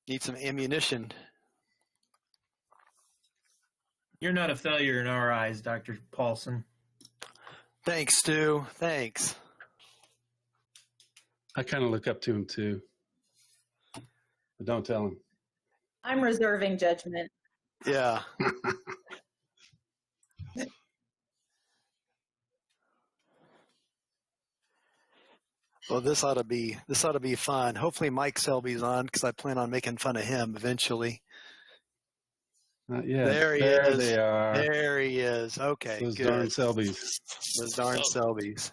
Need some ammunition. You're not a failure in our eyes, Dr. Paulson. Thanks, Stu. Thanks. I kind of look up to him too, but don't tell him. I'm reserving judgment. Yeah. Well, this ought to be fun. Hopefully Mike Selby's on, because I plan on making fun of him eventually. Yeah, there he is. They are. There he is. Okay, those good. Darn Selbys. Those darn Selbys.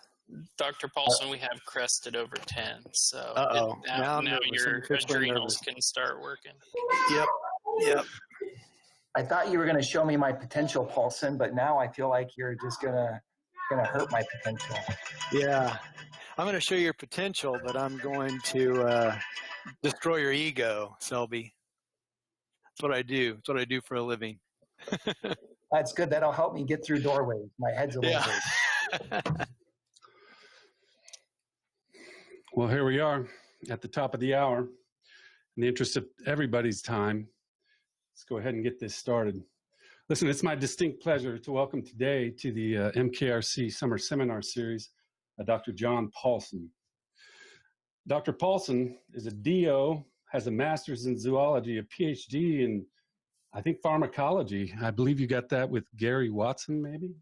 Dr. Paulson, we have crested over 10, so now your adrenals can start working. Yep. I thought you were going to show me my potential, Paulson, but now I feel like you're just gonna hurt my potential. Yeah, I'm going to show your potential, but I'm going to destroy your ego, Selby. That's what I do. That's what I do for a living. That's good. That'll help me get through doorways. My head's a little big. Well, here we are at the top of the hour. In the interest of everybody's time, let's go ahead and get this started. Listen, it's my distinct pleasure to welcome today to the MKRC Summer Seminar Series, Dr. John Paulson. Dr. Paulson is a DO, has a master's in zoology, a PhD in, I think, pharmacology. I believe you got that with Gary Watson, maybe?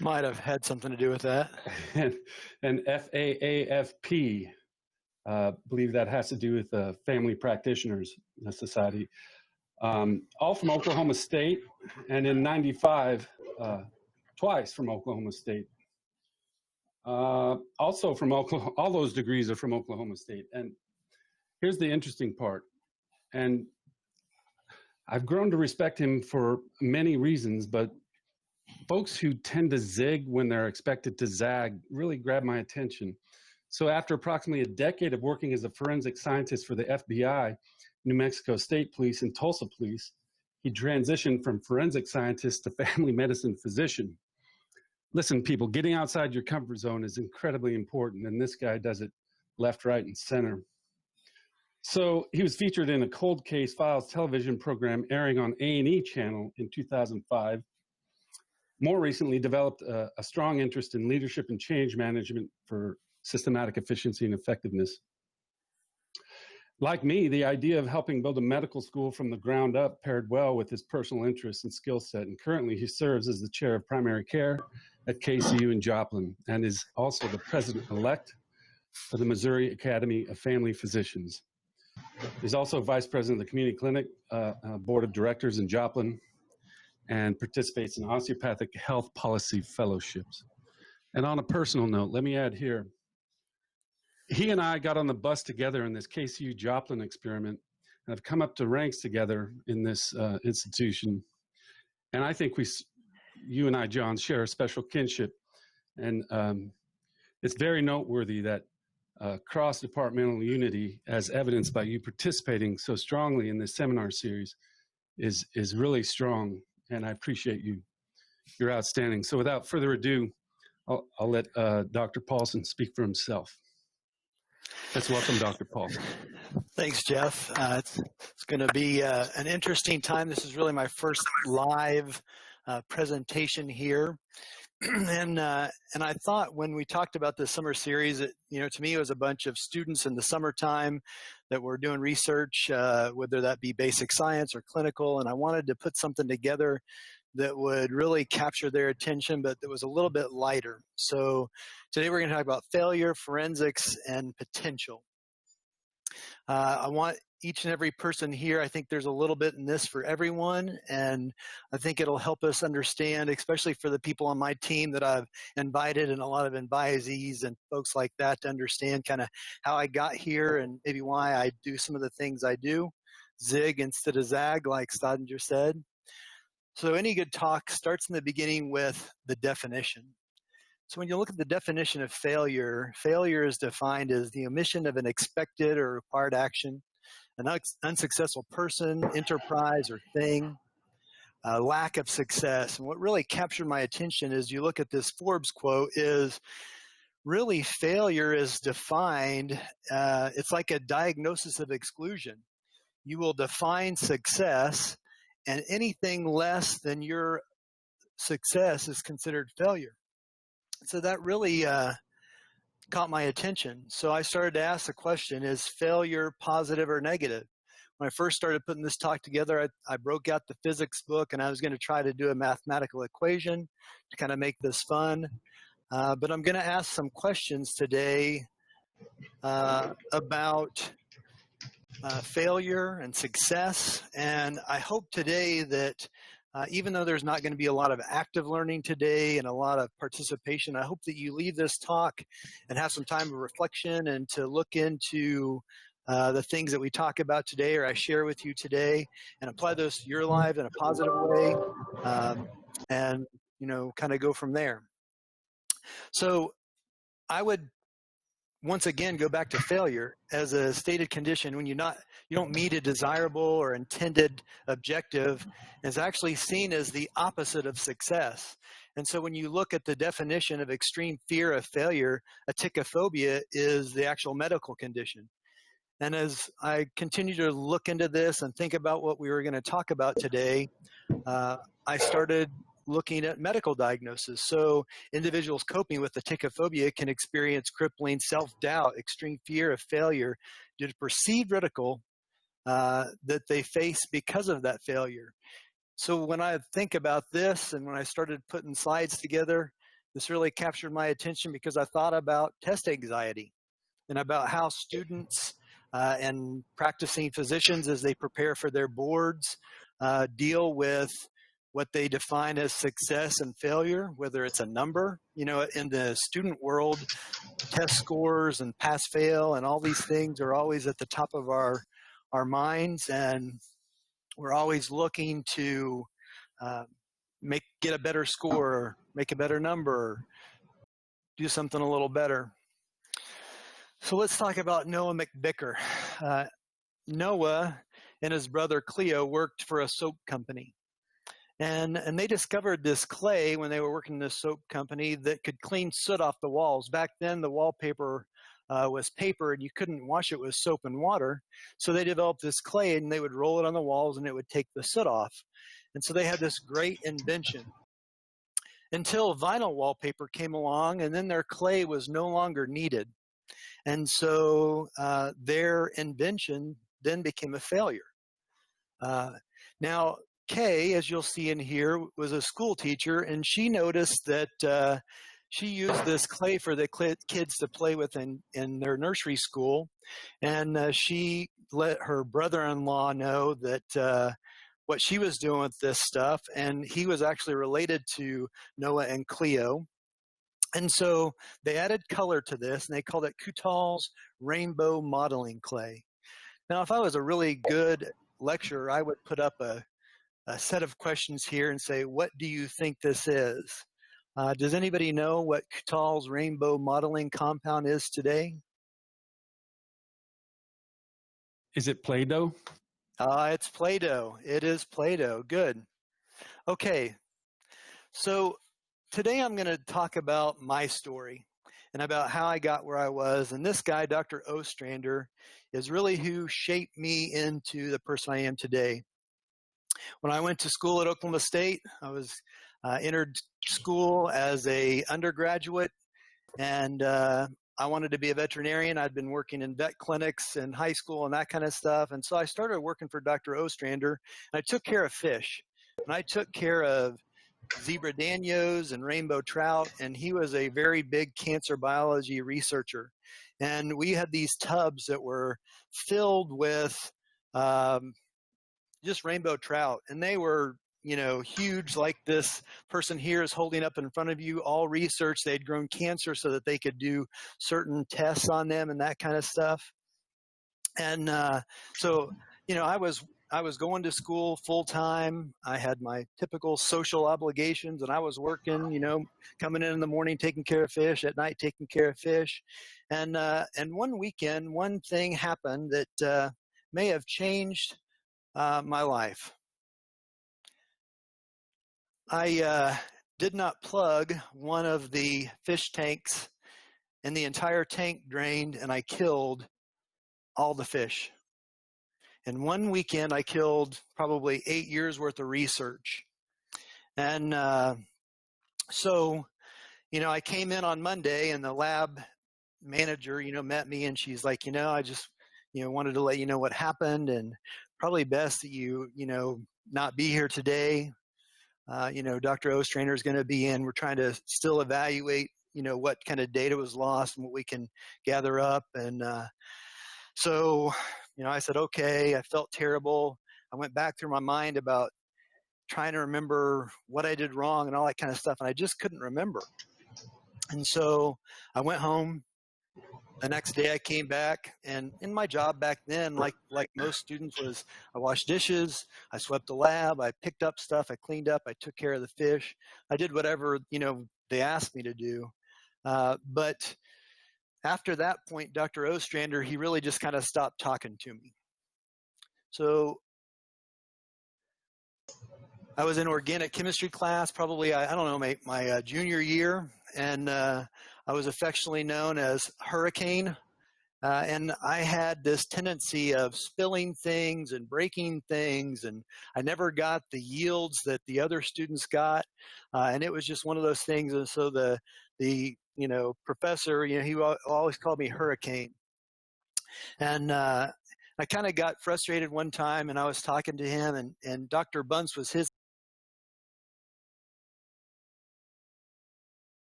Might have had something to do with that. And FAAFP, believe that has to do with Family Practitioners Society. All from Oklahoma State, and in '95, twice from Oklahoma State. Also from Oklahoma, all those degrees are from Oklahoma State. And here's the interesting part. And I've grown to respect him for many reasons, but folks who tend to zig when they're expected to zag really grab my attention. So after approximately a decade of working as a forensic scientist for the FBI, New Mexico State Police, and Tulsa Police, he transitioned from forensic scientist to family medicine physician. Listen, people, getting outside your comfort zone is incredibly important, and this guy does it left, right, and center. So he was featured in a Cold Case Files television program airing on A&E channel in 2005. More recently, developed a strong interest in leadership and change management for systematic efficiency and effectiveness. Like me, the idea of helping build a medical school from the ground up paired well with his personal interests and skill set. And currently he serves as the chair of primary care at KCU in Joplin, and is also the president-elect for the Missouri Academy of Family Physicians. He's also vice president of the Community Clinic Board of Directors in Joplin, and participates in Osteopathic Health Policy Fellowships. And on a personal note, let me add here, he and I got on the bus together in this KCU Joplin experiment, and have come up to ranks together in this institution. And I think you and I, John, share a special kinship. And it's very noteworthy that cross-departmental unity, as evidenced by you participating so strongly in this seminar series, is really strong. And I appreciate you. You're outstanding. So without further ado, I'll let Dr. Paulson speak for himself. Let's welcome Dr. Paulson. Thanks, Jeff. It's going to be an interesting time. This is really my first live presentation here. And I thought when we talked about the summer series, to me it was a bunch of students in the summertime that were doing research, whether that be basic science or clinical, and I wanted to put something together that would really capture their attention, but that was a little bit lighter. So today we're going to talk about failure, forensics, and potential. I want each and every person here, I think there's a little bit in this for everyone, and I think it'll help us understand, especially for the people on my team that I've invited and a lot of advisees and folks like that, to understand kind of how I got here and maybe why I do some of the things I do. Zig instead of zag, like Ostrander said. So any good talk starts in the beginning with the definition. So when you look at the definition of failure, failure is defined as the omission of an expected or required action, an unsuccessful person, enterprise, or thing, lack of success. And what really captured my attention is you look at this Forbes quote is really failure is defined, it's like a diagnosis of exclusion. you will define success, and anything less than your success is considered failure. So that really caught my attention. So I started to ask the question, is failure positive or negative? When I first started putting this talk together, I broke out the physics book, and I was going to try to do a mathematical equation to kind of make this fun. But I'm going to ask some questions today about failure and success. And I hope today that even though there's not going to be a lot of active learning today and a lot of participation, I hope that you leave this talk and have some time of reflection and to look into the things that we talk about today or I share with you today and apply those to your life in a positive way, and, you know, kind of go from there. So I would once again go back to failure as a stated condition when you don't meet a desirable or intended objective. Is actually seen as the opposite of success. And so when you look at the definition of extreme fear of failure, aticophobia is the actual medical condition. And as I continue to look into this and think about what we were going to talk about today, I started looking at medical diagnosis. So individuals coping with aticophobia can experience crippling self-doubt, extreme fear of failure due to perceived ridicule that they face because of that failure. So when I think about this and when I started putting slides together, this really captured my attention because I thought about test anxiety and about how students and practicing physicians, as they prepare for their boards, deal with what they define as success and failure, whether it's a number. You know, in the student world, test scores and pass-fail and all these things are always at the top of our minds, and we're always looking to get a better score, make a better number, do something a little better. So let's talk about Noah McBicker. Noah and his brother Cleo worked for a soap company. And they discovered this clay when they were working in this soap company that could clean soot off the walls. Back then, the wallpaper was paper, and you couldn't wash it with soap and water. So they developed this clay, and they would roll it on the walls, and it would take the soot off. And so they had this great invention until vinyl wallpaper came along, and then their clay was no longer needed. And so their invention then became a failure. Now, Kay, as you'll see in here, was a school teacher, and she noticed that she used this clay for the kids to play with in their nursery school, and she let her brother-in-law know that what she was doing with this stuff, and he was actually related to Noah and Cleo. And so they added color to this, and they called it Coutal's Rainbow Modeling Clay. Now, if I was a really good lecturer, I would put up a set of questions here and say, what do you think this is? Does anybody know what Coutal's rainbow modeling compound is today? Is it Play-Doh? It's Play-Doh. It is Play-Doh. Good. Okay. So today I'm going to talk about my story and about how I got where I was. And this guy, Dr. Ostrander, is really who shaped me into the person I am today. When I went to school at Oklahoma State, I was entered school as an undergraduate, and I wanted to be a veterinarian. I'd been working in vet clinics in high school and that kind of stuff, and so I started working for Dr. Ostrander, and I took care of fish, and I took care of zebra danios and rainbow trout, and he was a very big cancer biology researcher, and we had these tubs that were filled with just rainbow trout, and they were, you know, huge, like this person here is holding up in front of you, all research. They'd grown cancer so that they could do certain tests on them and that kind of stuff. And so, you know, I was going to school full time. I had my typical social obligations, and I was working, you know, coming in the morning, taking care of fish, at night, taking care of fish. And one weekend, one thing happened that may have changed my life. I did not plug one of the fish tanks, and the entire tank drained, and I killed all the fish. In one weekend, I killed probably 8 years worth of research. And so, I came in on Monday, and the lab manager, met me, and she's like, I just, wanted to let you know what happened, and probably best that you, not be here today. Dr. Ostrander is going to be in. We're trying to still evaluate, what kind of data was lost and what we can gather up. And so, I said, okay. I felt terrible. I went back through my mind about trying to remember what I did wrong and all that kind of stuff, and I just couldn't remember. And so I went home. The next day I came back, and in my job back then, like most students, was I washed dishes, I swept the lab, I picked up stuff, I cleaned up, I took care of the fish. I did whatever, they asked me to do. But after that point, Dr. Ostrander, he really just kind of stopped talking to me. So I was in organic chemistry class, probably, I don't know, my junior year, and I was affectionately known as Hurricane. And I had this tendency of spilling things and breaking things, and I never got the yields that the other students got. And it was just one of those things. And so the professor, he always called me Hurricane. And I kind of got frustrated one time, and I was talking to him, and Dr. Bunce was his.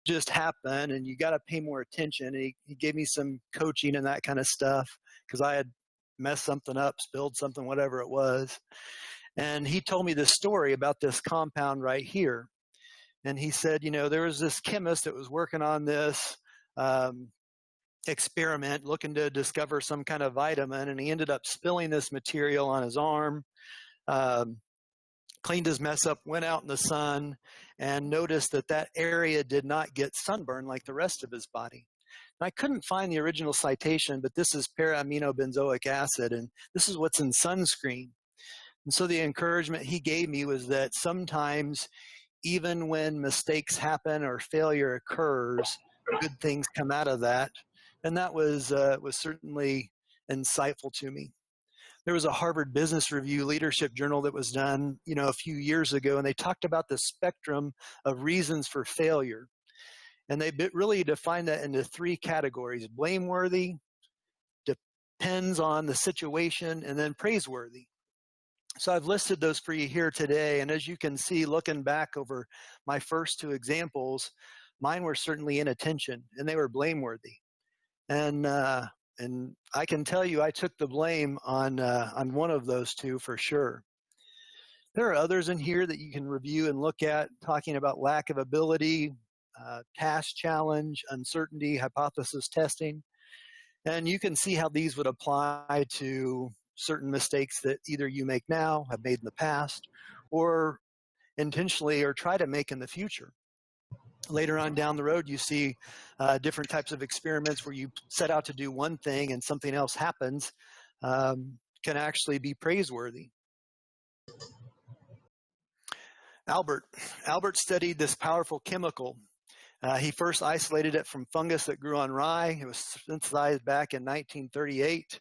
Just happen, and you got to pay more attention. He gave me some coaching and that kind of stuff because I had messed something up, spilled something, whatever it was. And he told me this story about this compound right here. And he said, there was this chemist that was working on this experiment looking to discover some kind of vitamin, and he ended up spilling this material on his arm. Cleaned his mess up, went out in the sun, and noticed that area did not get sunburn like the rest of his body. And I couldn't find the original citation, but this is para-aminobenzoic acid, and this is what's in sunscreen. And so the encouragement he gave me was that sometimes, even when mistakes happen or failure occurs, good things come out of that. And that was certainly insightful to me. There was a Harvard Business Review leadership journal that was done, a few years ago, and they talked about the spectrum of reasons for failure. And they really defined that into 3 categories: blameworthy, depends on the situation, and then praiseworthy. So I've listed those for you here today. And as you can see, looking back over my first 2 examples, mine were certainly inattention, and they were blameworthy. And I can tell you I took the blame on one of those 2 for sure. There are others in here that you can review and look at, talking about lack of ability, task challenge, uncertainty, hypothesis testing. And you can see how these would apply to certain mistakes that either you make now, have made in the past, or intentionally or try to make in the future. Later on down the road, you see different types of experiments where you set out to do one thing and something else happens, can actually be praiseworthy. Albert studied this powerful chemical. He first isolated it from fungus that grew on rye. It was synthesized back in 1938.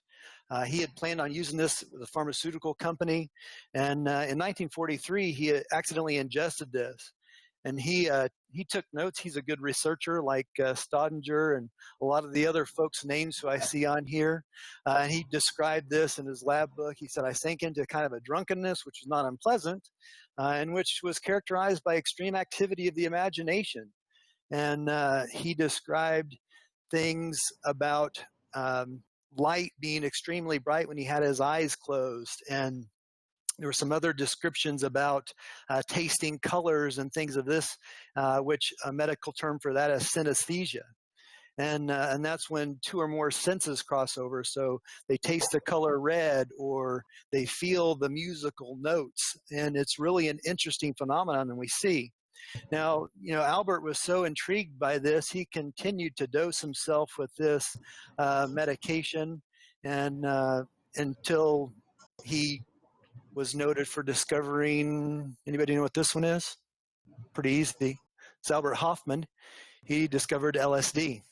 He had planned on using this with a pharmaceutical company, and in 1943, he accidentally ingested this. And he took notes. He's a good researcher, like Staudinger and a lot of the other folks' names who I see on here. And he described this in his lab book. He said, I sank into kind of a drunkenness, which was not unpleasant, and which was characterized by extreme activity of the imagination. And he described things about light being extremely bright when he had his eyes closed, and there were some other descriptions about tasting colors and things of this, which a medical term for that is synesthesia. And that's when 2 or more senses cross over. So they taste the color red, or they feel the musical notes. And it's really an interesting phenomenon that we see. Now, Albert was so intrigued by this, he continued to dose himself with this medication, and until he was noted for discovering, anybody know what this one is? Pretty easy. It's Albert Hoffman. He discovered LSD.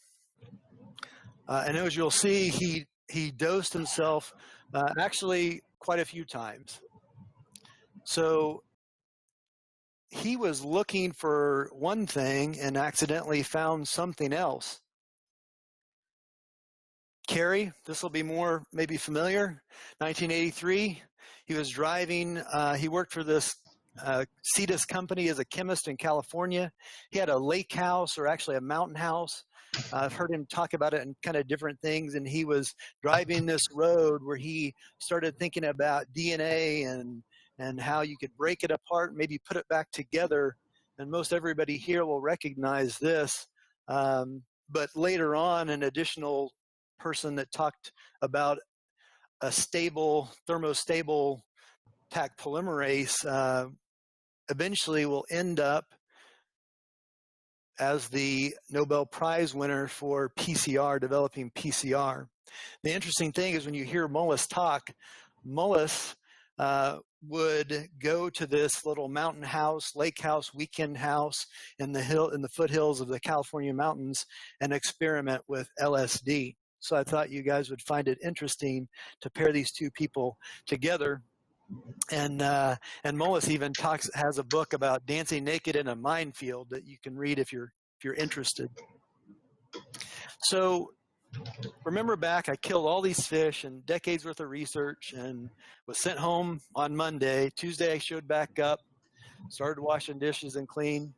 And as you'll see, he he dosed himself actually quite a few times. So he was looking for one thing and accidentally found something else. Carrie, this will be more maybe familiar. 1983, he was driving, he worked for this Cetus company as a chemist in California. He had a lake house, or actually a mountain house. I've heard him talk about it in kind of different things, and he was driving this road where he started thinking about DNA and how you could break it apart, maybe put it back together. And most everybody here will recognize this. But later on, an additional person that talked about a stable, thermostable Taq polymerase eventually will end up as the Nobel Prize winner for PCR, developing PCR. The interesting thing is when you hear Mullis talk, Mullis would go to this little mountain house, lake house, weekend house in the foothills of the California mountains and experiment with LSD. So I thought you guys would find it interesting to pair these two people together. And Mullis even has a book about dancing naked in a minefield that you can read if you're interested. So remember back, I killed all these fish and decades worth of research and was sent home on Monday. Tuesday I showed back up, started washing dishes and clean.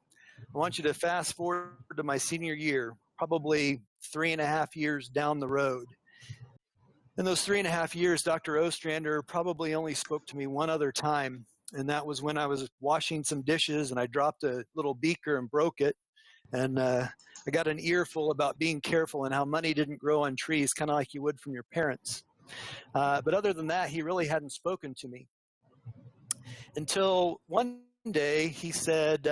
I want you to fast forward to my senior year, probably 3.5 years down the road. In those 3.5 years, Dr. Ostrander probably only spoke to me one other time, and that was when I was washing some dishes and I dropped a little beaker and broke it. And I got an earful about being careful and how money didn't grow on trees, kind of like you would from your parents. But other than that, he really hadn't spoken to me. Until one day he said,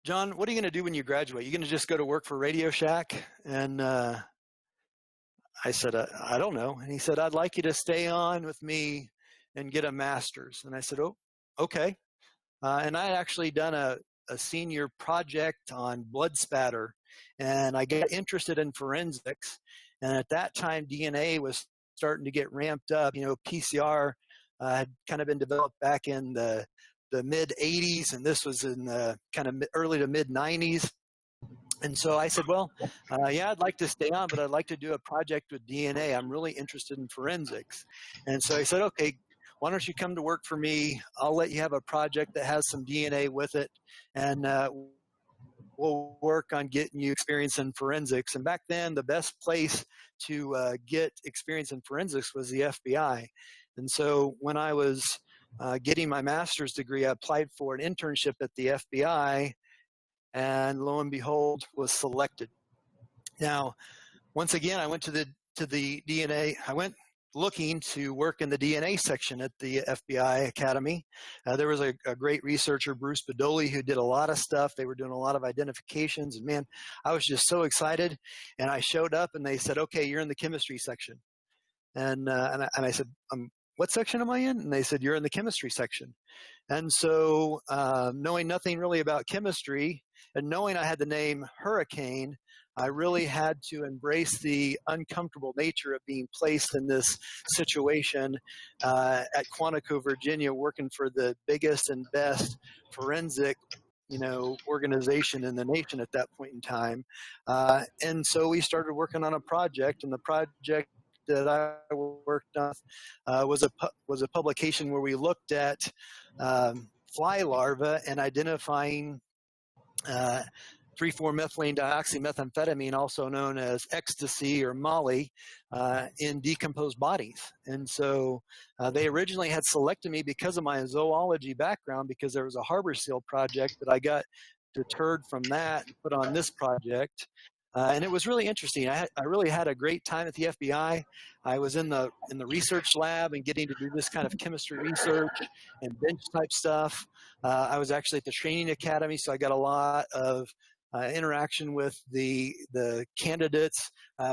John, what are you going to do when you graduate? You going to just go to work for Radio Shack? And I said, I don't know. And he said, I'd like you to stay on with me and get a master's. And I said, oh, okay. And I had actually done a senior project on blood spatter, and I got interested in forensics. And at that time, DNA was starting to get ramped up. You know, PCR had kind of been developed back in the mid 80s, and this was in the kind of early to mid 90s. And so I said, well, yeah, I'd like to stay on, but I'd like to do a project with DNA. I'm really interested in forensics. And so I said, okay, why don't you come to work for me? I'll let you have a project that has some DNA with it, and we'll work on getting you experience in forensics. And back then, the best place to get experience in forensics was the FBI. And so when I was getting my master's degree, I applied for an internship at the FBI, and lo and behold, was selected. Now, once again, I went to the DNA. I went looking to work in the DNA section at the FBI Academy. There was a great researcher, Bruce Bedoli, who did a lot of stuff. They were doing a lot of identifications, and man, I was just so excited. And I showed up, and they said, "Okay, you're in the chemistry section." And I said, "What section am I in?" And they said, "You're in the chemistry section." And so, knowing nothing really about chemistry, and knowing I had the name Hurricane, I really had to embrace the uncomfortable nature of being placed in this situation at Quantico, Virginia, working for the biggest and best forensic, organization in the nation at that point in time. And so we started working on a project, and the project that I worked on was a publication where we looked at fly larvae and identifying 3,4-methylene dioxymethamphetamine, also known as ecstasy or Molly, in decomposed bodies. And so they originally had selected me because of my zoology background, because there was a harbor seal project that I got deterred from that and put on this project. And it was really interesting. I really had a great time at the FBI. I was in the research lab and getting to do this kind of chemistry research and bench type stuff. I was actually at the training academy, so I got a lot of interaction with the candidates.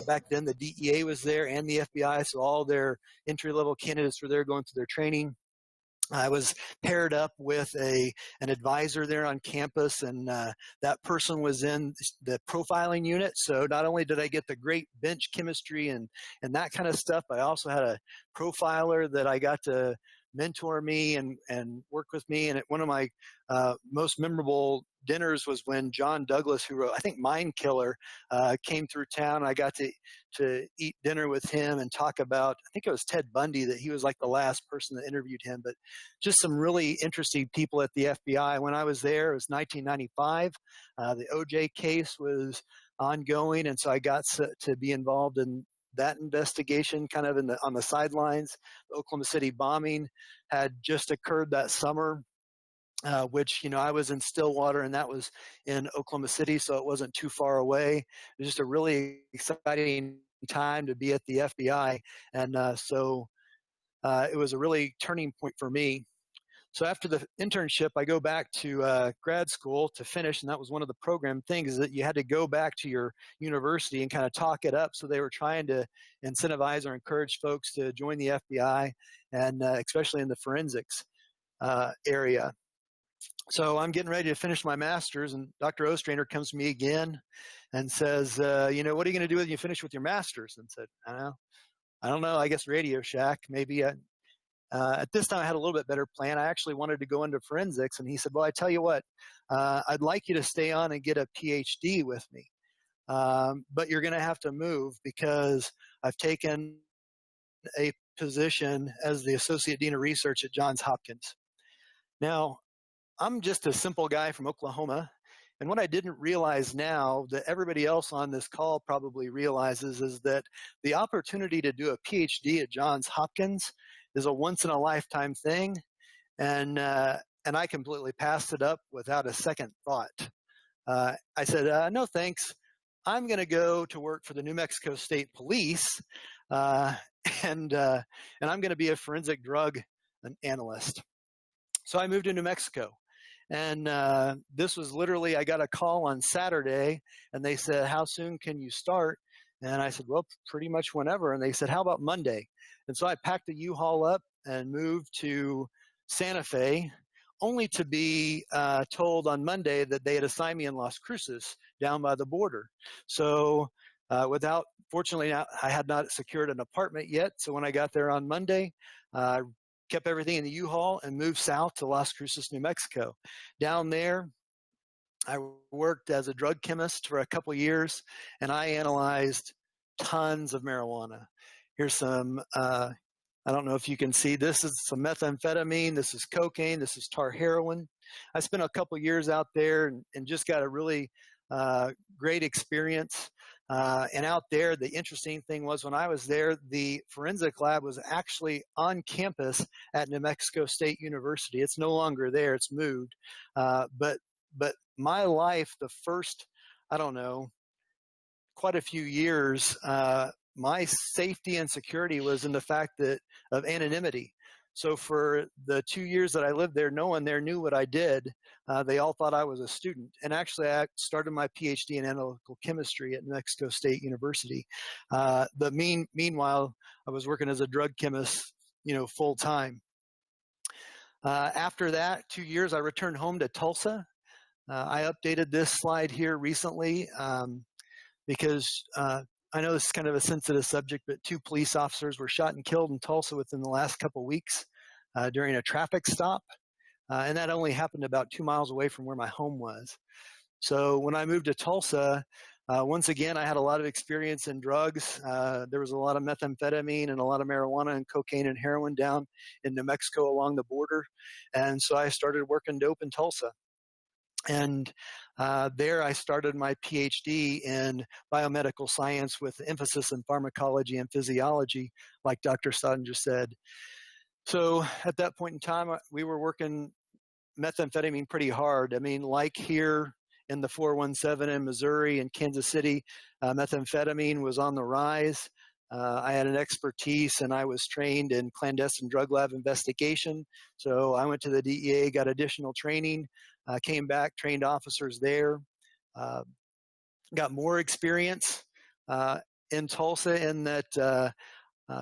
Back then, the DEA was there and the FBI, so all their entry-level candidates were there going through their training. I was paired up with an advisor there on campus, and that person was in the profiling unit. So not only did I get the great bench chemistry and that kind of stuff, but I also had a profiler that I got to mentor me and work with me. And one of my most memorable dinners was when John Douglas, who wrote, I think, Mind Killer, came through town. I got to eat dinner with him and talk about, I think it was Ted Bundy, that he was like the last person that interviewed him, but just some really interesting people at the FBI. When I was there, it was 1995. The OJ case was ongoing, and so I got to be involved in that investigation kind of on the sidelines. The Oklahoma City bombing had just occurred that summer, which, I was in Stillwater, and that was in Oklahoma City, so it wasn't too far away. It was just a really exciting time to be at the FBI, and so it was a really turning point for me. So after the internship, I go back to grad school to finish, and that was one of the program things, is that you had to go back to your university and kind of talk it up. So they were trying to incentivize or encourage folks to join the FBI, and especially in the forensics area. So I'm getting ready to finish my master's, and Dr. Ostrander comes to me again and says, what are you going to do when you finish with your master's? And said, I don't know, I guess Radio Shack, maybe. At this time, I had a little bit better plan. I actually wanted to go into forensics, and he said, well, I tell you what, I'd like you to stay on and get a PhD with me, but you're going to have to move, because I've taken a position as the Associate Dean of Research at Johns Hopkins. Now, I'm just a simple guy from Oklahoma, and what I didn't realize now that everybody else on this call probably realizes is that the opportunity to do a PhD at Johns Hopkins is a once-in-a-lifetime thing, and I completely passed it up without a second thought. I said, no thanks, I'm going to go to work for the New Mexico State Police, and I'm going to be a forensic drug analyst. So I moved to New Mexico, and this was literally, I got a call on Saturday, and they said, how soon can you start? And I said, well, pretty much whenever. And they said, how about Monday? And so I packed the U-Haul up and moved to Santa Fe, only to be told on Monday that they had assigned me in Las Cruces down by the border. So fortunately, I had not secured an apartment yet. So when I got there on Monday, I kept everything in the U-Haul and moved south to Las Cruces, New Mexico. Down there, I worked as a drug chemist for a couple years, and I analyzed tons of marijuana. Here's some, I don't know if you can see, this is some methamphetamine, this is cocaine, this is tar heroin. I spent a couple years out there and just got a really great experience. And out there, the interesting thing was, when I was there, the forensic lab was actually on campus at New Mexico State University. It's no longer there, it's moved. But my life, the first, I don't know, quite a few years, my safety and security was in the fact of anonymity. So for the 2 years that I lived there, no one there knew what I did. They all thought I was a student. And actually, I started my PhD in analytical chemistry at New Mexico State University. Meanwhile, I was working as a drug chemist, full time. After that 2 years, I returned home to Tulsa. I updated this slide here recently because I know this is kind of a sensitive subject, but 2 police officers were shot and killed in Tulsa within the last couple of weeks during a traffic stop. And that only happened about 2 miles away from where my home was. So when I moved to Tulsa, once again, I had a lot of experience in drugs. There was a lot of methamphetamine and a lot of marijuana and cocaine and heroin down in New Mexico along the border. And so I started working dope in Tulsa. And there I started my PhD in biomedical science with emphasis in pharmacology and physiology, like Dr. Sutton just said. So at that point in time, we were working methamphetamine pretty hard. I mean, like here in the 417 in Missouri and Kansas City, methamphetamine was on the rise. I had an expertise, and I was trained in clandestine drug lab investigation. So I went to the DEA, got additional training, came back, trained officers there, got more experience in Tulsa in that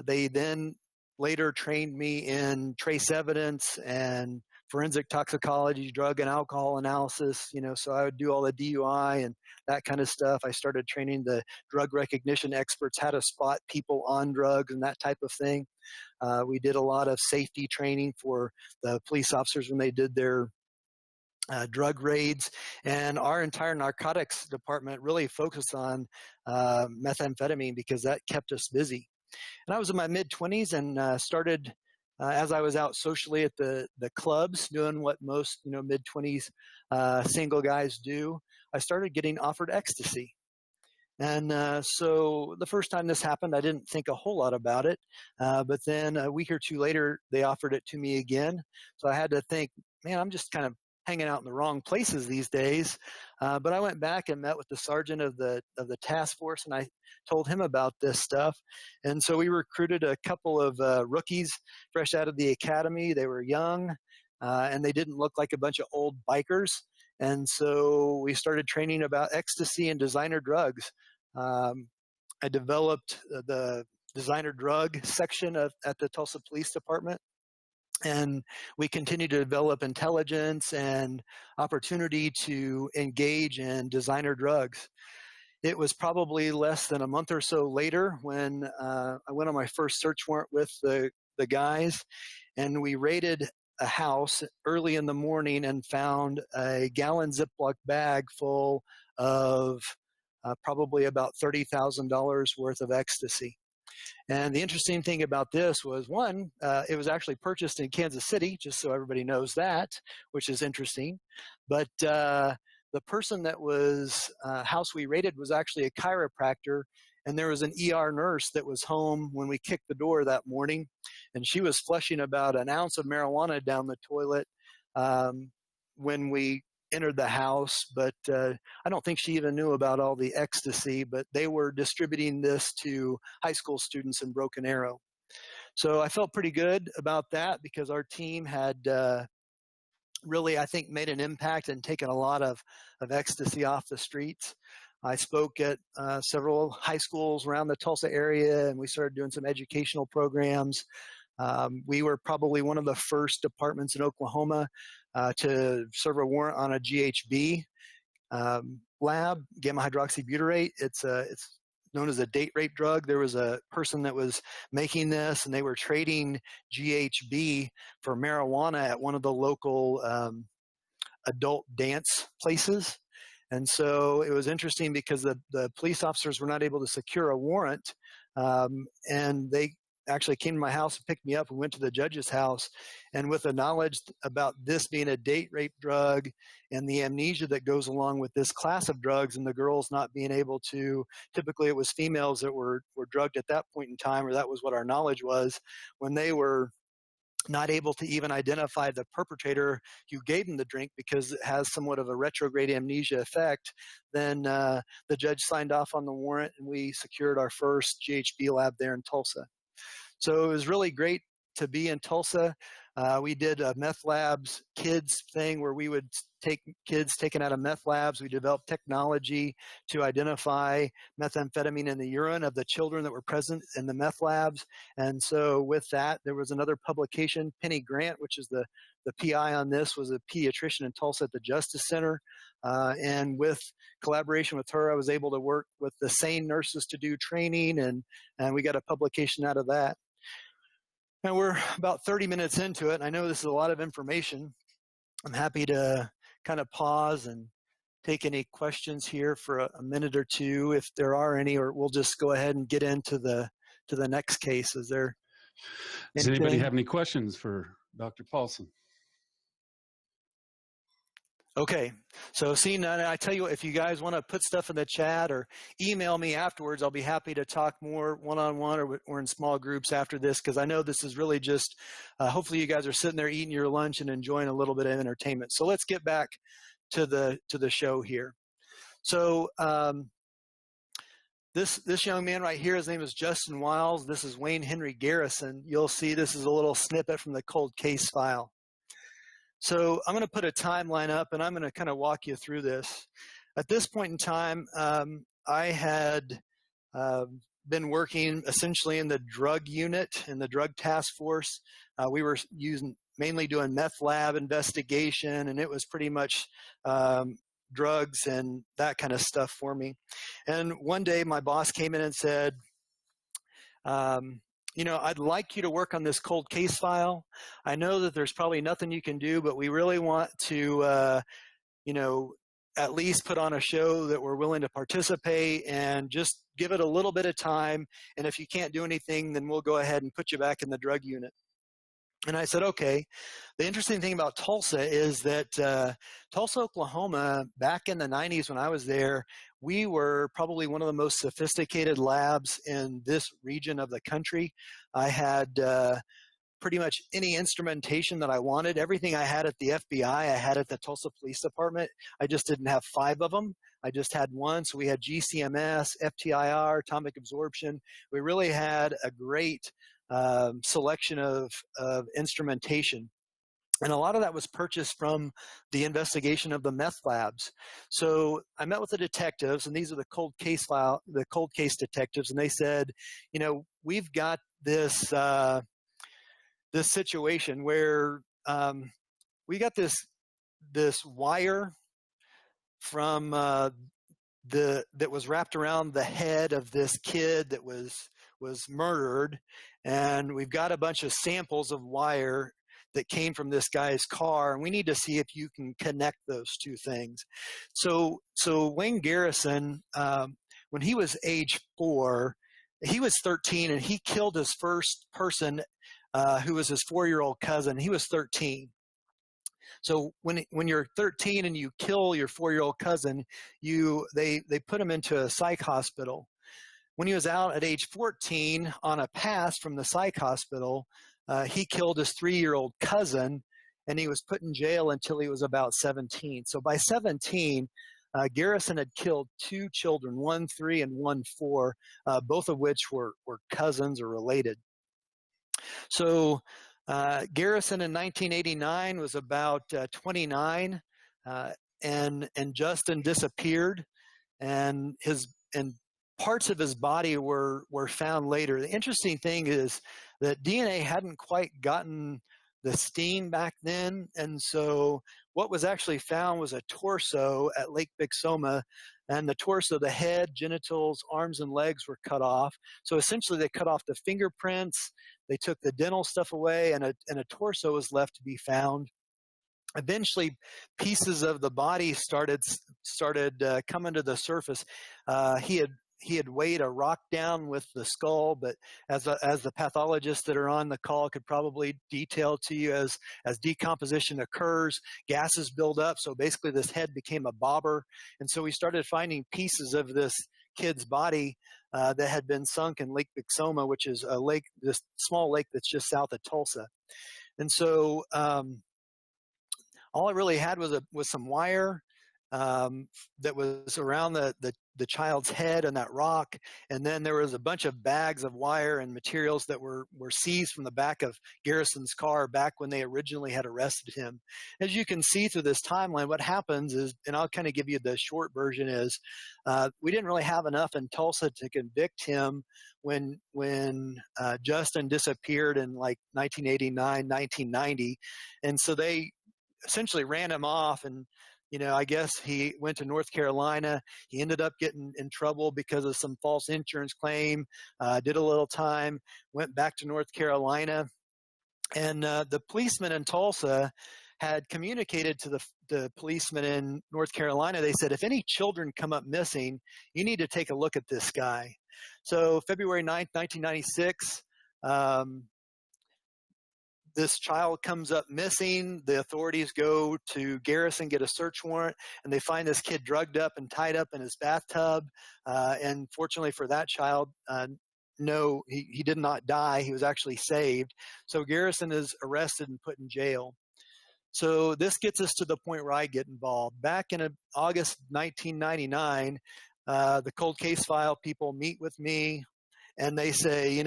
they then later trained me in trace evidence and forensic toxicology, drug and alcohol analysis, so I would do all the DUI and that kind of stuff. I started training the drug recognition experts how to spot people on drugs and that type of thing. We did a lot of safety training for the police officers when they did their drug raids, and our entire narcotics department really focused on methamphetamine because that kept us busy. And I was in my mid-20s and started, as I was out socially at the clubs, doing what most mid-20s single guys do, I started getting offered ecstasy. And so the first time this happened, I didn't think a whole lot about it. But then a week or two later, they offered it to me again. So I had to think, man, I'm just kind of hanging out in the wrong places these days. But I went back and met with the sergeant of the task force, and I told him about this stuff. And so we recruited a couple of rookies fresh out of the academy. They were young, and they didn't look like a bunch of old bikers. And so we started training about ecstasy and designer drugs. I developed the designer drug section at the Tulsa Police Department. And we continue to develop intelligence and opportunity to engage in designer drugs. It was probably less than a month or so later when I went on my first search warrant with the guys, and we raided a house early in the morning and found a gallon Ziploc bag full of probably about $30,000 worth of ecstasy. And the interesting thing about this was, one, it was actually purchased in Kansas City, just so everybody knows that, which is interesting. But the person that was house we raided was actually a chiropractor, and there was an ER nurse that was home when we kicked the door that morning, and she was flushing about an ounce of marijuana down the toilet when we entered the house, but I don't think she even knew about all the ecstasy, but they were distributing this to high school students in Broken Arrow. So I felt pretty good about that because our team had really, I think, made an impact and taken a lot of ecstasy off the streets. I spoke at several high schools around the Tulsa area, and we started doing some educational programs. We were probably one of the first departments in Oklahoma to serve a warrant on a GHB lab, gamma hydroxybutyrate. It's known as a date rape drug. There was a person that was making this, and they were trading GHB for marijuana at one of the local adult dance places. And so it was interesting because the police officers were not able to secure a warrant, and they actually came to my house and picked me up and went to the judge's house. And with the knowledge about this being a date rape drug and the amnesia that goes along with this class of drugs, and the girls not being able to, typically it was females that were drugged at that point in time, or that was what our knowledge was, when they were not able to even identify the perpetrator who gave them the drink because it has somewhat of a retrograde amnesia effect, then the judge signed off on the warrant, and we secured our first GHB lab there in Tulsa. So it was really great to be in Tulsa. We did a meth labs kids thing where we would take kids taken out of meth labs. We developed technology to identify methamphetamine in the urine of the children that were present in the meth labs. And so with that, there was another publication, Penny Grant, which is the PI on this, was a pediatrician in Tulsa at the Justice Center. And with collaboration with her, I was able to work with the SANE nurses to do training, and we got a publication out of that. Now we're about 30 minutes into it, and I know this is a lot of information. I'm happy to kind of pause and take any questions here for a minute or two, if there are any, or we'll just go ahead and get into the next case. Is there Does anything? anybody have any questions for Dr. Paulson? Okay, so seeing that, I tell you what, if you guys want to put stuff in the chat or email me afterwards, I'll be happy to talk more one-on-one or in small groups after this, because I know this is really just, hopefully you guys are sitting there eating your lunch and enjoying a little bit of entertainment. So let's get back to the show here. So this young man right here, his name is Justin Wiles. This is Wayne Henry Garrison. You'll see this is a little snippet from the cold case file. So I'm going to put a timeline up, and I'm going to kind of walk you through this. At this point in time, I had been working essentially in the drug unit, in the drug task force. We were mainly doing meth lab investigation, and it was pretty much drugs and that kind of stuff for me. And one day my boss came in and said, I'd like you to work on this cold case file. I know that there's probably nothing you can do, but we really want to, at least put on a show that we're willing to participate and just give it a little bit of time. And if you can't do anything, then we'll go ahead and put you back in the drug unit. And I said, okay. The interesting thing about Tulsa is that Tulsa, Oklahoma, back in the 90s when I was there, we were probably one of the most sophisticated labs in this region of the country. I had pretty much any instrumentation that I wanted. Everything I had at the FBI, I had at the Tulsa Police Department. I just didn't have 5 of them. I just had one. So we had GCMS, FTIR, atomic absorption. We really had a great selection of instrumentation. And a lot of that was purchased from the investigation of the meth labs. So I met with the detectives, and these are the cold case detectives, and they said, we've got this this situation where we got this wire from that was wrapped around the head of this kid that was murdered, and we've got a bunch of samples of wire that came from this guy's car, and we need to see if you can connect those two things. So Wayne Garrison, when he was age 4, he was 13, and he killed his first person who was his 4-year-old cousin. He was 13. So when you're 13 and you kill your 4-year-old cousin, they put him into a psych hospital. When he was out at age 14 on a pass from the psych hospital, he killed his 3-year-old cousin, and he was put in jail until he was about 17. So by 17, Garrison had killed 2 children, one 3 and one 4, both of which were cousins or related. So Garrison in 1989 was about 29, and Justin disappeared, and parts of his body were found later. The interesting thing is that DNA hadn't quite gotten the steam back then, and so what was actually found was a torso at Lake Bixoma, and the torso, the head, genitals, arms, and legs were cut off. So essentially they cut off the fingerprints, they took the dental stuff away, and a torso was left to be found. Eventually, pieces of the body started coming to the surface. He had weighed a rock down with the skull, but as the pathologists that are on the call could probably detail to you, as decomposition occurs, gases build up. So basically this head became a bobber. And so we started finding pieces of this kid's body that had been sunk in Lake Bixoma, which is a lake, this small lake that's just south of Tulsa. And so all it really had was some wire that was around the child's head and that rock, and then there was a bunch of bags of wire and materials that were seized from the back of Garrison's car back when they originally had arrested him. As you can see through this timeline, what happens is, and I'll kind of give you the short version, is we didn't really have enough in Tulsa to convict him when Justin disappeared in like 1989, 1990, and so they essentially ran him off. And I guess he went to North Carolina. He ended up getting in trouble because of some false insurance claim, did a little time, went back to North Carolina. And the policeman in Tulsa had communicated to the policeman in North Carolina. They said, if any children come up missing, you need to take a look at this guy. So February 9th, 1996, this child comes up missing. The authorities go to Garrison, get a search warrant, and they find this kid drugged up and tied up in his bathtub. And fortunately for that child, no, he did not die. He was actually saved. So Garrison is arrested and put in jail. So this gets us to the point where I get involved. Back in August 1999, the cold case file people meet with me, and they say,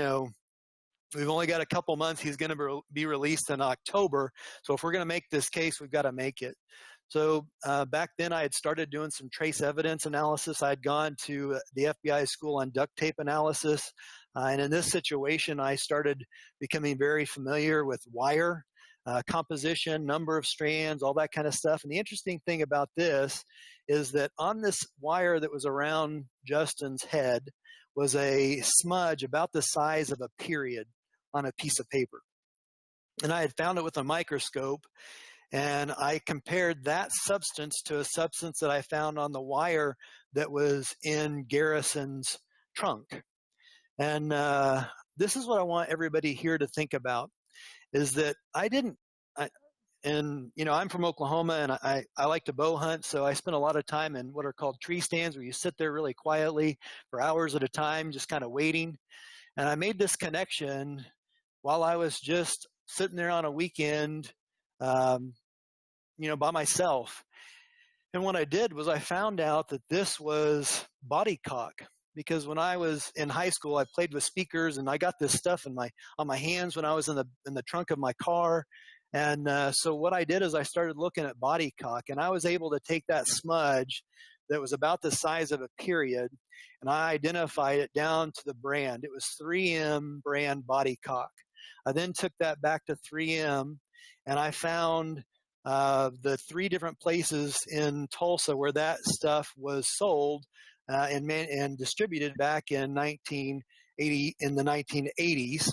we've only got a couple months. He's going to be released in October. So if we're going to make this case, we've got to make it. So back then I had started doing some trace evidence analysis. I had gone to the FBI school on duct tape analysis. And in this situation, I started becoming very familiar with wire composition, number of strands, all that kind of stuff. And the interesting thing about this is that on this wire that was around Justin's head was a smudge about the size of a period on a piece of paper. And I had found it with a microscope, and I compared that substance to a substance that I found on the wire that was in Garrison's trunk. And this is what I want everybody here to think about, is that and you know, I'm from Oklahoma, and I like to bow hunt, so I spend a lot of time in what are called tree stands, where you sit there really quietly for hours at a time, just kind of waiting. And I made this connection while I was just sitting there on a weekend, you know, by myself. And what I did was I found out that this was body cock, because when I was in high school, I played with speakers, and I got this stuff on my hands when I was in the trunk of my car. And so what I did is I started looking at body cock, and I was able to take that smudge that was about the size of a period, and I identified it down to the brand. It was 3M brand body cock. I then took that back to 3M, and I found the 3 different places in Tulsa where that stuff was sold and distributed back in the 1980s.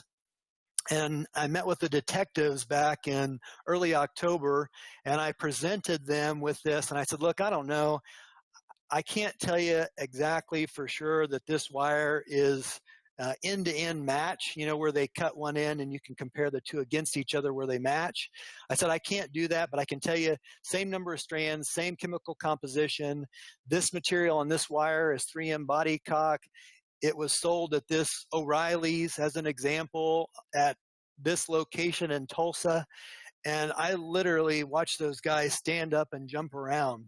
And I met with the detectives back in early October, and I presented them with this. And I said, look, I don't know. I can't tell you exactly for sure that this wire is end-to-end match, you know, where they cut one end and you can compare the two against each other where they match. I said, I can't do that, but I can tell you same number of strands, same chemical composition. This material on this wire is 3M body cock. It was sold at this O'Reilly's, as an example, at this location in Tulsa. And I literally watched those guys stand up and jump around.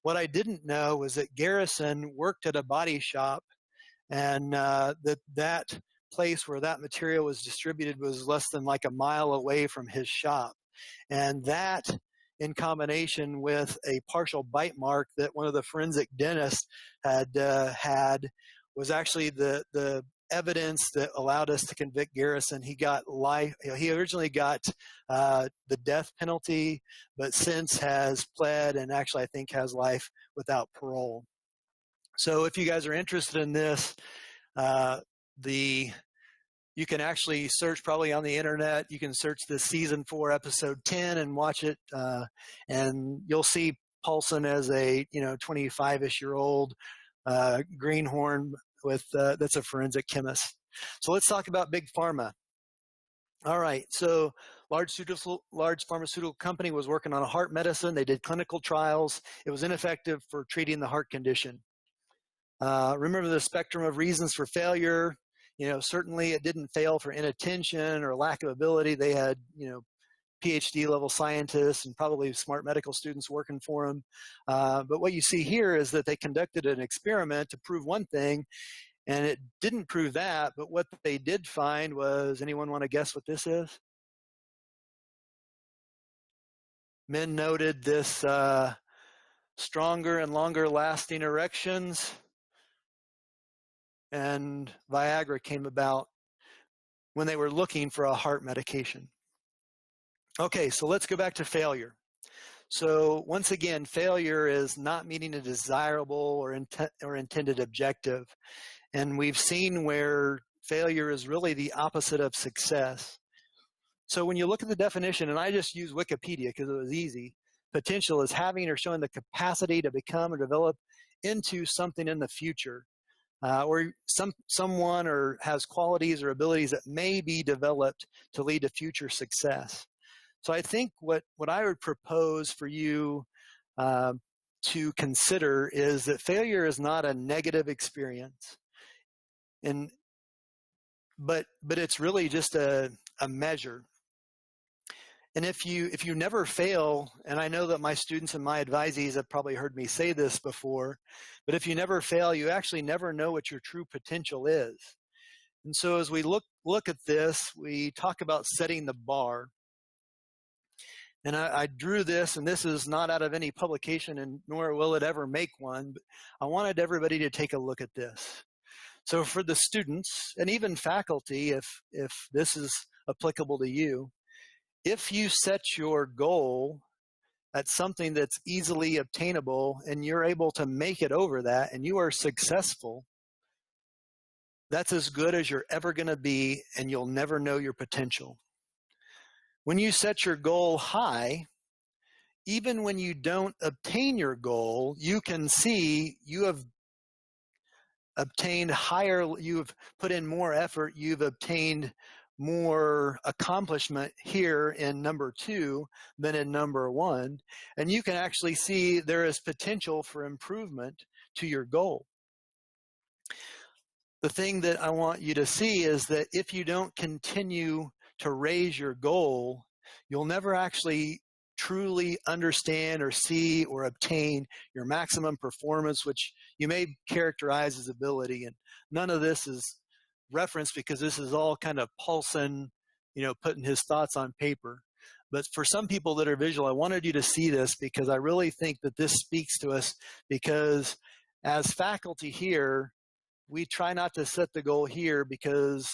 What I didn't know was that Garrison worked at a body shop, and that place where that material was distributed was less than like a mile away from his shop. And that, in combination with a partial bite mark that one of the forensic dentists had was actually the evidence that allowed us to convict Garrison. He got life. You know, he originally got the death penalty, but since has pled and actually I think has life without parole. So if you guys are interested in this, you can actually search probably on the internet. You can search this season 4, episode 10, and watch it, and you'll see Paulson as a 25-ish-year-old greenhorn that's a forensic chemist. So let's talk about big pharma. All right, so large pharmaceutical company was working on a heart medicine. They did clinical trials. It was ineffective for treating the heart condition. Remember the spectrum of reasons for failure. Certainly it didn't fail for inattention or lack of ability. They had, PhD level scientists and probably smart medical students working for them. But what you see here is that they conducted an experiment to prove one thing, and it didn't prove that. But what they did find was, anyone want to guess what this is? Men noted this stronger and longer lasting erections, and Viagra came about when they were looking for a heart medication. Okay, so let's go back to failure. So once again, failure is not meeting a desirable or intended objective. And we've seen where failure is really the opposite of success. So when you look at the definition, and I just use Wikipedia because it was easy, potential is having or showing the capacity to become or develop into something in the future. Or someone or has qualities or abilities that may be developed to lead to future success. So I think what I would propose for you to consider is that failure is not a negative experience, but it's really just a measure. And if you never fail, and I know that my students and my advisees have probably heard me say this before, but if you never fail, you actually never know what your true potential is. And so as we look at this, we talk about setting the bar. And I drew this, and this is not out of any publication, and nor will it ever make one, but I wanted everybody to take a look at this. So for the students, and even faculty, if this is applicable to you, if you set your goal at something that's easily obtainable and you're able to make it over that and you are successful, that's as good as you're ever going to be, and you'll never know your potential. When you set your goal high, even when you don't obtain your goal, you can see you have obtained higher, you've put in more effort, you've obtained more accomplishment here in number 2 than in number 1. And you can actually see there is potential for improvement to your goal. The thing that I want you to see is that if you don't continue to raise your goal, you'll never actually truly understand or see or obtain your maximum performance, which you may characterize as ability. And none of this is referenced because this is all kind of Paulson, putting his thoughts on paper. But for some people that are visual, I wanted you to see this because I really think that this speaks to us, because as faculty here, we try not to set the goal here because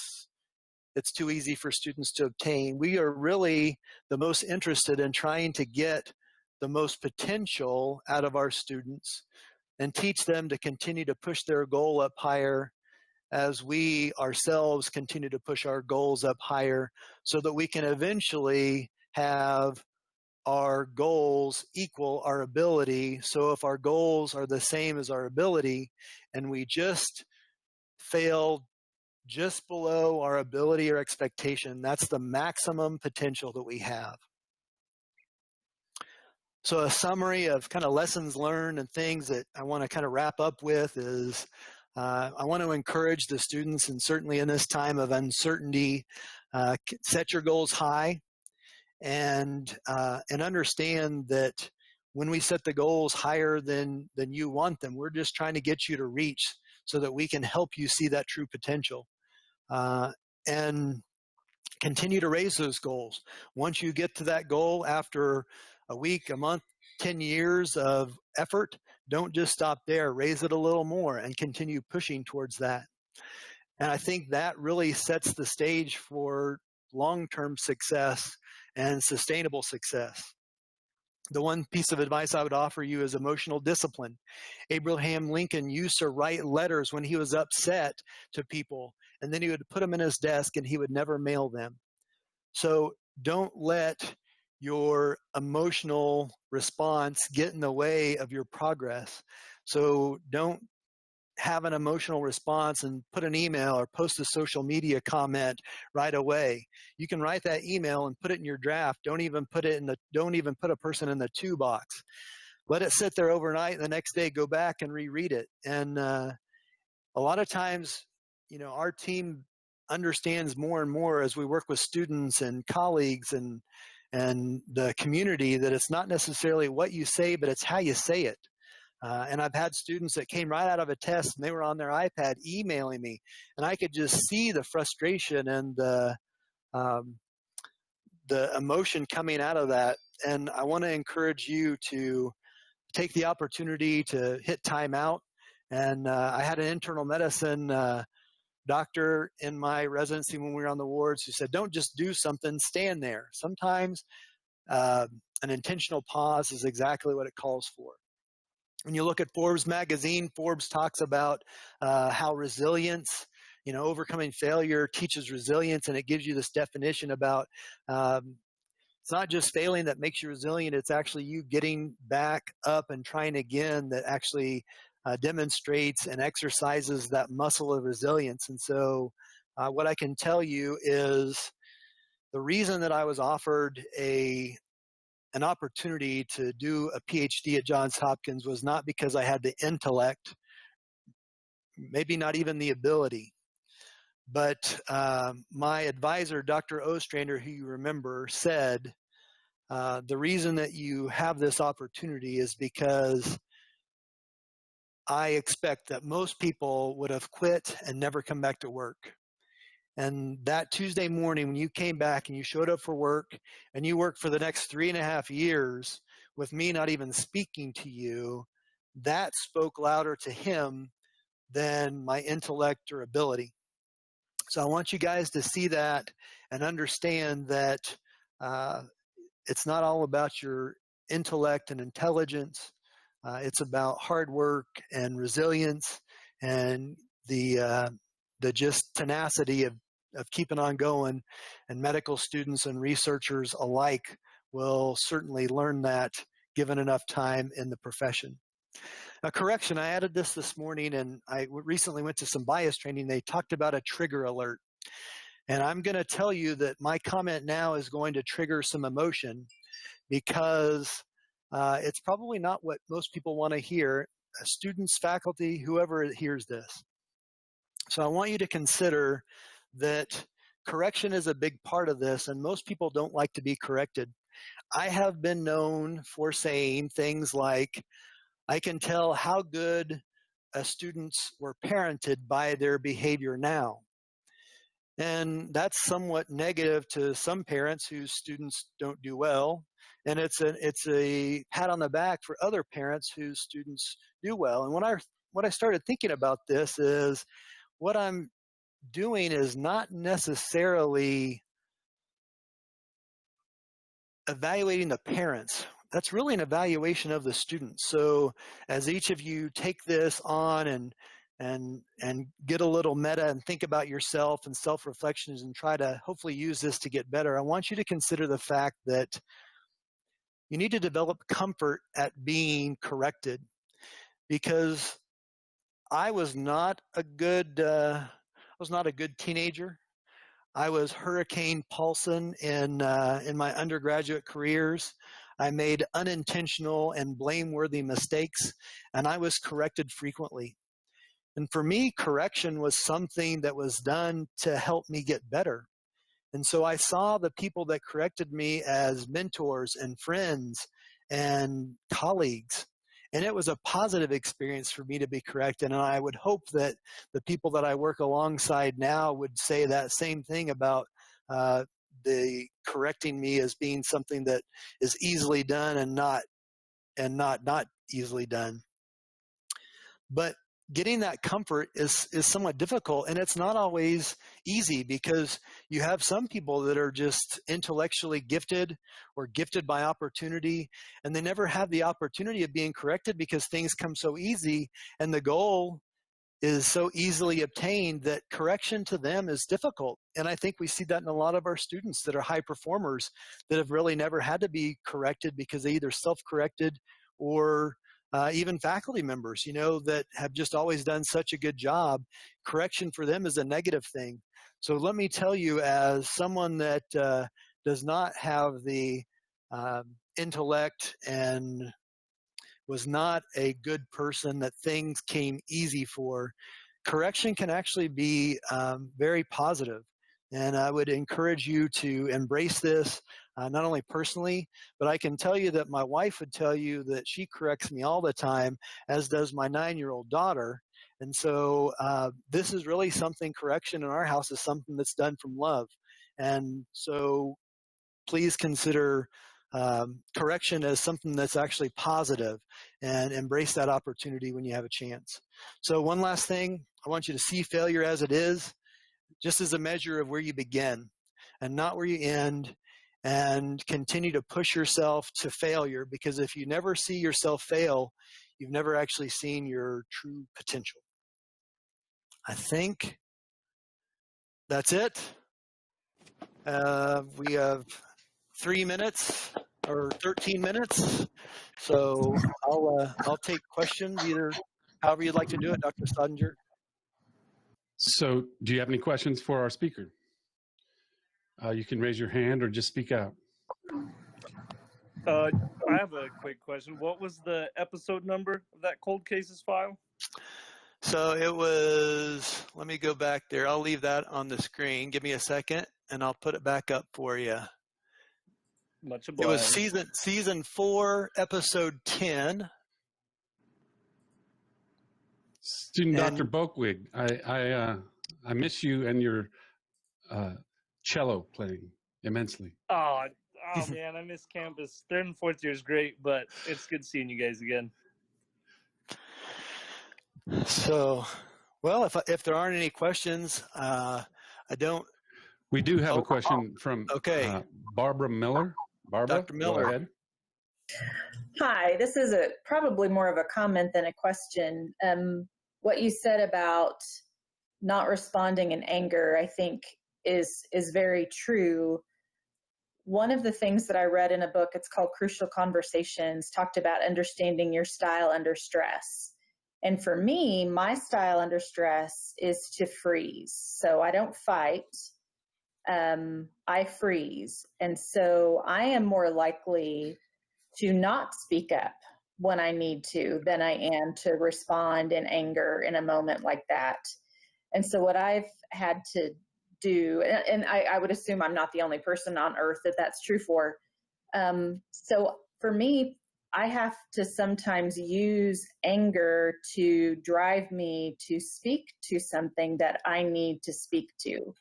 it's too easy for students to obtain. We are really the most interested in trying to get the most potential out of our students and teach them to continue to push their goal up higher as we ourselves continue to push our goals up higher, so that we can eventually have our goals equal our ability. So if our goals are the same as our ability and we just fail just below our ability or expectation, that's the maximum potential that we have. So a summary of kind of lessons learned and things that I want to kind of wrap up with is I want to encourage the students, and certainly in this time of uncertainty, set your goals high, and understand that when we set the goals higher than you want them, we're just trying to get you to reach so that we can help you see that true potential. And continue to raise those goals. Once you get to that goal after a week, a month, 10 years of effort, don't just stop there. Raise it a little more and continue pushing towards that. And I think that really sets the stage for long-term success and sustainable success. The one piece of advice I would offer you is emotional discipline. Abraham Lincoln used to write letters when he was upset to people, and then he would put them in his desk and he would never mail them. So don't let your emotional response get in the way of your progress. So don't have an emotional response and put an email or post a social media comment right away. You can write that email and put it in your draft. Don't even put a person in the to box. Let it sit there overnight, and the next day go back and reread it. And a lot of times, our team understands more and more as we work with students and colleagues and the community that it's not necessarily what you say, but it's how you say it. And I've had students that came right out of a test and they were on their iPad emailing me, and I could just see the frustration and the emotion coming out of that. And I want to encourage you to take the opportunity to hit timeout. And I had an internal medicine doctor in my residency when we were on the wards who said, don't just do something, stand there. Sometimes an intentional pause is exactly what it calls for. When you look at Forbes magazine, Forbes talks about how resilience, overcoming failure teaches resilience, and it gives you this definition about it's not just failing that makes you resilient, it's actually you getting back up and trying again that actually demonstrates and exercises that muscle of resilience. And so what I can tell you is the reason that I was offered an opportunity to do a PhD at Johns Hopkins was not because I had the intellect, maybe not even the ability, but my advisor, Dr. Ostrander, who you remember, said, the reason that you have this opportunity is because I expect that most people would have quit and never come back to work. And that Tuesday morning, when you came back and you showed up for work and you worked for the next 3.5 years with me not even speaking to you, that spoke louder to him than my intellect or ability. So I want you guys to see that and understand that it's not all about your intellect and intelligence. It's about hard work and resilience and the just tenacity of keeping on going. And medical students and researchers alike will certainly learn that given enough time in the profession. A correction, I added this morning, and I recently went to some bias training. They talked about a trigger alert. And I'm going to tell you that my comment now is going to trigger some emotion because it's probably not what most people want to hear, students, faculty, whoever hears this. So I want you to consider that correction is a big part of this, and most people don't like to be corrected. I have been known for saying things like, I can tell how good students were parented by their behavior now. And that's somewhat negative to some parents whose students don't do well. And it's a pat on the back for other parents whose students do well. And when I started thinking about this is what I'm doing is not necessarily evaluating the parents. That's really an evaluation of the students. So as each of you take this on and get a little meta and think about yourself and self-reflections and try to hopefully use this to get better, I want you to consider the fact that you need to develop comfort at being corrected, because I was not a good teenager. I was Hurricane Paulson in my undergraduate careers. I made unintentional and blameworthy mistakes, and I was corrected frequently. And for me, correction was something that was done to help me get better. And so I saw the people that corrected me as mentors and friends and colleagues. And it was a positive experience for me to be corrected. And I would hope that the people that I work alongside now would say that same thing about the correcting me as being something that is easily done and not easily done. But getting that comfort is somewhat difficult, and it's not always easy, because you have some people that are just intellectually gifted or gifted by opportunity, and they never have the opportunity of being corrected because things come so easy and the goal is so easily obtained that correction to them is difficult. And I think we see that in a lot of our students that are high performers that have really never had to be corrected because they either self-corrected or even faculty members, that have just always done such a good job. Correction for them is a negative thing. So let me tell you, as someone that does not have the intellect and was not a good person that things came easy for, correction can actually be very positive. And I would encourage you to embrace this, not only personally, but I can tell you that my wife would tell you that she corrects me all the time, as does my 9-year-old daughter. And so this is really something, correction in our house is something that's done from love. And so please consider correction as something that's actually positive, and embrace that opportunity when you have a chance. So one last thing, I want you to see failure as it is, just as a measure of where you begin and not where you end, and continue to push yourself to failure, because if you never see yourself fail, you've never actually seen your true potential. I think that's it. We have 3 minutes or 13 minutes. So I'll take questions, either however you'd like to do it, Dr. Stodinger. So do you have any questions for our speaker? You can raise your hand or just speak out. I have a quick question. What was the episode number of that cold cases file? So it was, let me go back there. I'll leave that on the screen. Give me a second and I'll put it back up for you. Much obliged. It was season 4, episode 10. Student Dr. Bokwig, I miss you and your cello playing immensely. Oh man, I miss campus. Third and fourth year is great, but it's good seeing you guys again. So, well, if there aren't any questions, I don't. We do have a question from Okay. Barbara Miller. Barbara, Dr. Miller. go ahead. Hi, this is probably more of a comment than a question. What you said about not responding in anger, I think, is very true. One of the things that I read in a book, it's called Crucial Conversations, talked about understanding your style under stress. And for me, my style under stress is to freeze. So I don't fight, I freeze. And so I am more likely to not speak up when I need to than I am to respond in anger in a moment like that. And so what I've had to do, and I would assume I'm not the only person on earth that that's true for. So for me, I have to sometimes use anger to drive me to speak to something that I need to speak to.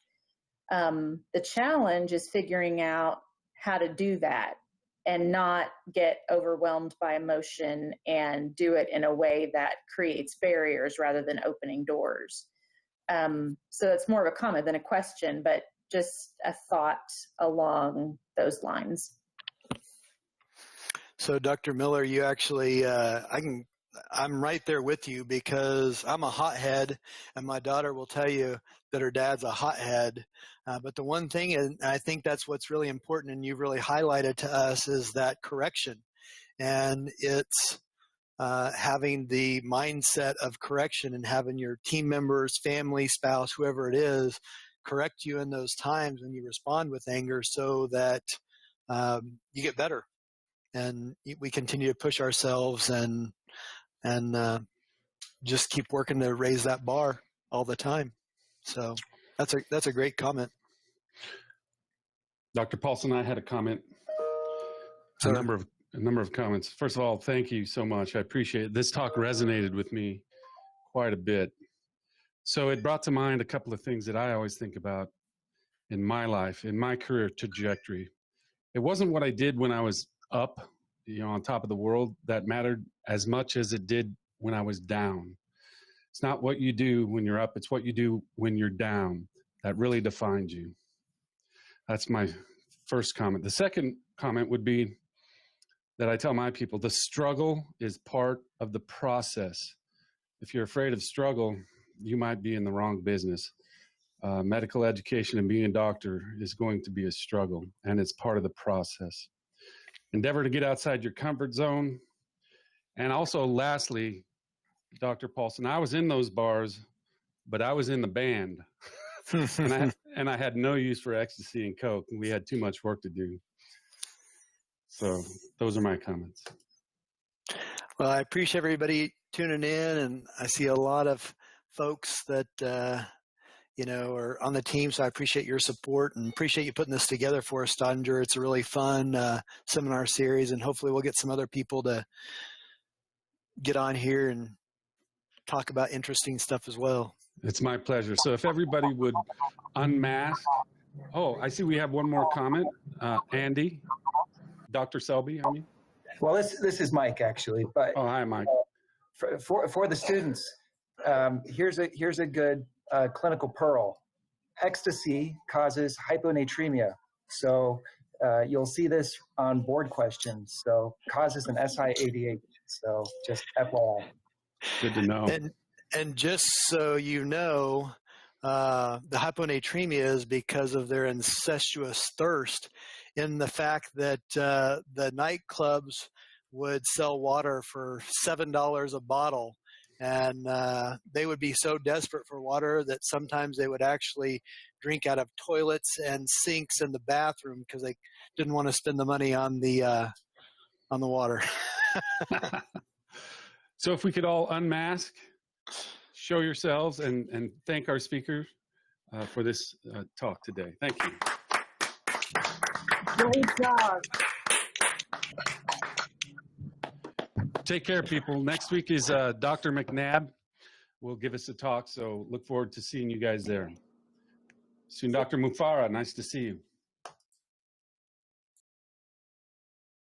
The challenge is figuring out how to do that and not get overwhelmed by emotion and do it in a way that creates barriers rather than opening doors. So it's more of a comment than a question, but just a thought along those lines. So, Dr. Miller, you actually, I'm right there with you because I'm a hothead, and my daughter will tell you that her dad's a hothead. But the one thing, and I think that's what's really important, and you've really highlighted to us, is that correction. And it's having the mindset of correction and having your team members, family, spouse, whoever it is, correct you in those times when you respond with anger so that you get better. And we continue to push ourselves and just keep working to raise that bar all the time. So that's a great comment. Dr. Paulson, I had a comment. A number of comments. First of all, thank you so much. I appreciate it. This talk resonated with me quite a bit. So it brought to mind a couple of things that I always think about in my life, in my career trajectory. It wasn't what I did when I was up, on top of the world that mattered as much as it did when I was down. It's not what you do when you're up, it's what you do when you're down that really defines you. That's my first comment. The second comment would be that I tell my people, the struggle is part of the process. If you're afraid of struggle, you might be in the wrong business. Medical education and being a doctor is going to be a struggle, and it's part of the process. Endeavor to get outside your comfort zone. And also, lastly, Dr. Paulson, I was in those bars, but I was in the band. and I had no use for ecstasy and coke, and we had too much work to do. So those are my comments. Well, I appreciate everybody tuning in, and I see a lot of folks that are on the team. So I appreciate your support and appreciate you putting this together for us, Ostrander. It's a really fun seminar series, and hopefully we'll get some other people to get on here and talk about interesting stuff as well. It's my pleasure. So if everybody would unmask. Oh, I see we have one more comment. Andy, Dr. Selby, I mean. Well, this is Mike, actually. But oh, hi, Mike. For the students, here's a good clinical pearl. Ecstasy causes hyponatremia. So you'll see this on board questions. So causes an SIADH. So just FYI. Good to know. And just so you know, the hyponatremia is because of their incestuous thirst, in the fact that the nightclubs would sell water for $7 a bottle. And they would be so desperate for water that sometimes they would actually drink out of toilets and sinks in the bathroom because they didn't want to spend the money on the water. So if we could all unmask, show yourselves, and thank our speakers for this talk today. Thank you. Great job. Take care, people. Next week is Dr. McNabb will give us a talk, so look forward to seeing you guys there. Soon, Dr. Mufara, nice to see you.